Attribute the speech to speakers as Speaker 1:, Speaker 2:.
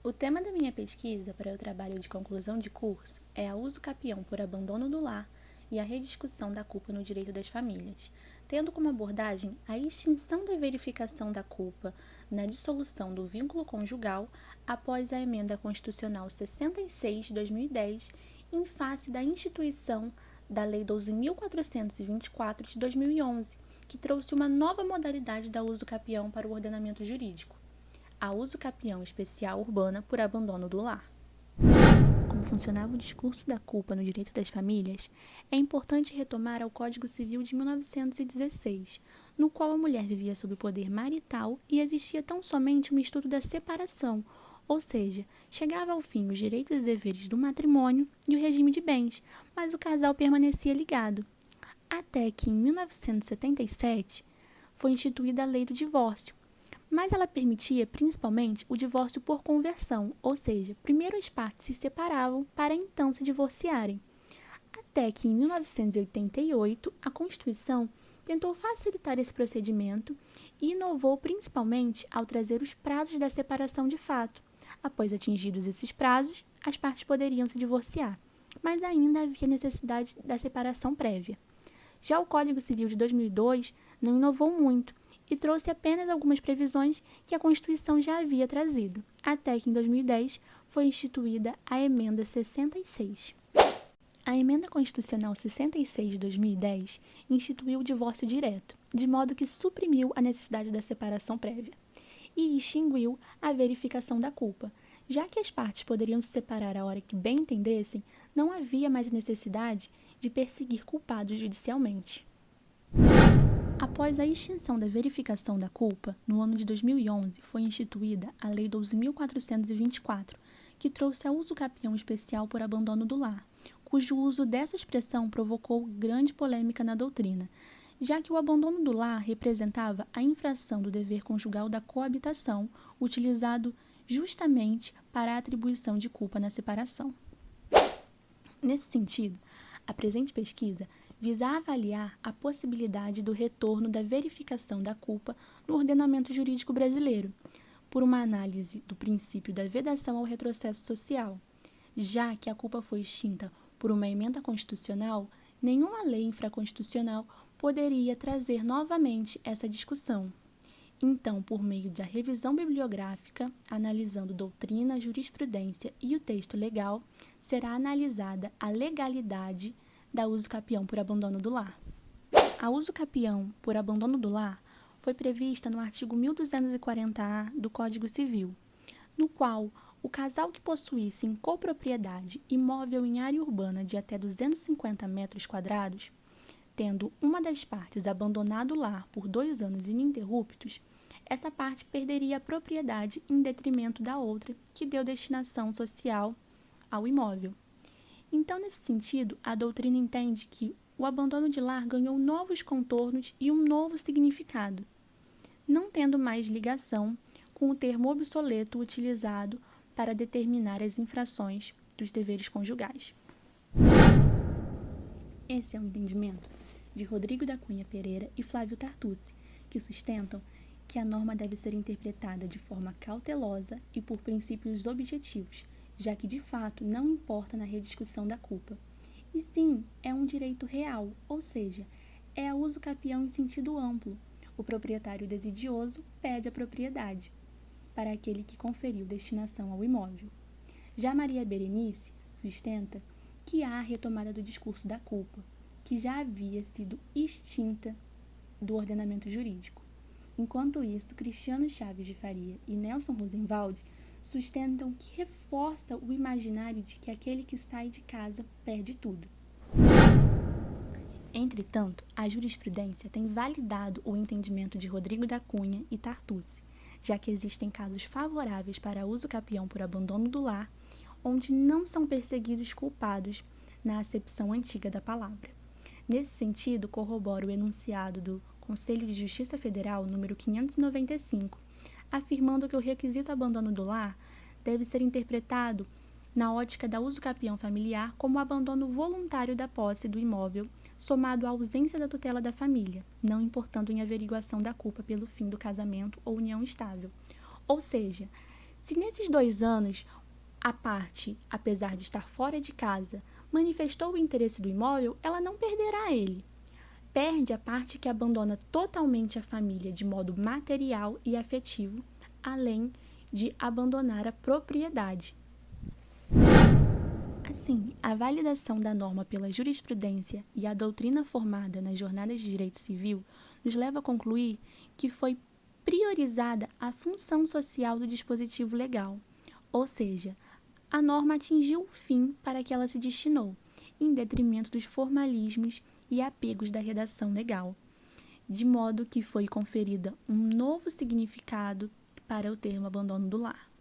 Speaker 1: O tema da minha pesquisa para o trabalho de conclusão de curso é a uso capião por abandono do lar e a rediscussão da culpa no direito das famílias, tendo como abordagem a extinção da verificação da culpa na dissolução do vínculo conjugal após a Emenda Constitucional 66 de 2010, em face da instituição da Lei 12.424 de 2011, que trouxe uma nova modalidade da uso capião para o ordenamento jurídico, a uso capião especial urbana por abandono do lar. Como funcionava o discurso da culpa no direito das famílias, é importante retomar ao Código Civil de 1916, no qual a mulher vivia sob o poder marital e existia tão somente um estudo da separação, ou seja, chegava ao fim os direitos e deveres do matrimônio e o regime de bens, mas o casal permanecia ligado. Até que, em 1977, foi instituída a Lei do Divórcio, mas ela permitia principalmente o divórcio por conversão, ou seja, primeiro as partes se separavam para então se divorciarem. Até que em 1988, a Constituição tentou facilitar esse procedimento e inovou principalmente ao trazer os prazos da separação de fato. Após atingidos esses prazos, as partes poderiam se divorciar, mas ainda havia necessidade da separação prévia. Já o Código Civil de 2002 não inovou muito e trouxe apenas algumas previsões que a Constituição já havia trazido, até que em 2010 foi instituída a Emenda 66. A Emenda Constitucional 66 de 2010 instituiu o divórcio direto, de modo que suprimiu a necessidade da separação prévia, e extinguiu a verificação da culpa. Já que as partes poderiam se separar a hora que bem entendessem, não havia mais a necessidade de perseguir culpados judicialmente. Após a extinção da verificação da culpa, no ano de 2011 foi instituída a Lei 12.424, que trouxe a uso capião especial por abandono do lar, cujo uso dessa expressão provocou grande polêmica na doutrina, já que o abandono do lar representava a infração do dever conjugal da coabitação, utilizado justamente para a atribuição de culpa na separação. Nesse sentido, a presente pesquisa visa avaliar a possibilidade do retorno da verificação da culpa no ordenamento jurídico brasileiro, por uma análise do princípio da vedação ao retrocesso social. Já que a culpa foi extinta por uma emenda constitucional, nenhuma lei infraconstitucional poderia trazer novamente essa discussão. Então, por meio da revisão bibliográfica, analisando doutrina, jurisprudência e o texto legal, será analisada a legalidade da uso capião por abandono do lar. A uso capião por abandono do lar foi prevista no artigo 1240-A do Código Civil, no qual o casal que possuísse em copropriedade imóvel em área urbana de até 250 metros quadrados, tendo uma das partes abandonado o lar por 2 anos ininterruptos, essa parte perderia a propriedade em detrimento da outra que deu destinação social ao imóvel. Então, nesse sentido, a doutrina entende que o abandono de lar ganhou novos contornos e um novo significado, não tendo mais ligação com o termo obsoleto utilizado para determinar as infrações dos deveres conjugais. Esse é o entendimento de Rodrigo da Cunha Pereira e Flávio Tartucci, que sustentam que a norma deve ser interpretada de forma cautelosa e por princípios objetivos, já que de fato não importa na rediscussão da culpa. E sim, é um direito real, ou seja, é a uso capião em sentido amplo. O proprietário desidioso pede a propriedade para aquele que conferiu destinação ao imóvel. Já Maria Berenice sustenta que há a retomada do discurso da culpa, que já havia sido extinta do ordenamento jurídico. Enquanto isso, Cristiano Chaves de Faria e Nelson Rosenwald sustentam que reforça o imaginário de que aquele que sai de casa perde tudo. Entretanto, a jurisprudência tem validado o entendimento de Rodrigo da Cunha e Tartucci, já que existem casos favoráveis para uso capião por abandono do lar, onde não são perseguidos culpados na acepção antiga da palavra. Nesse sentido, corrobora o enunciado do Conselho de Justiça Federal número 595, afirmando que o requisito abandono do lar deve ser interpretado na ótica da uso capião familiar como abandono voluntário da posse do imóvel, somado à ausência da tutela da família, não importando em averiguação da culpa pelo fim do casamento ou união estável. Ou seja, Se nesses 2 anos a parte, apesar de estar fora de casa, manifestou o interesse do imóvel, ela não perderá ele. Perde a parte que abandona totalmente a família de modo material e afetivo, além de abandonar a propriedade. Assim, a validação da norma pela jurisprudência e a doutrina formada nas jornadas de direito civil nos leva a concluir que foi priorizada a função social do dispositivo legal, ou seja, a norma atingiu o fim para que ela se destinou, em detrimento dos formalismos e apegos da redação legal, de modo que foi conferida um novo significado para o termo abandono do lar.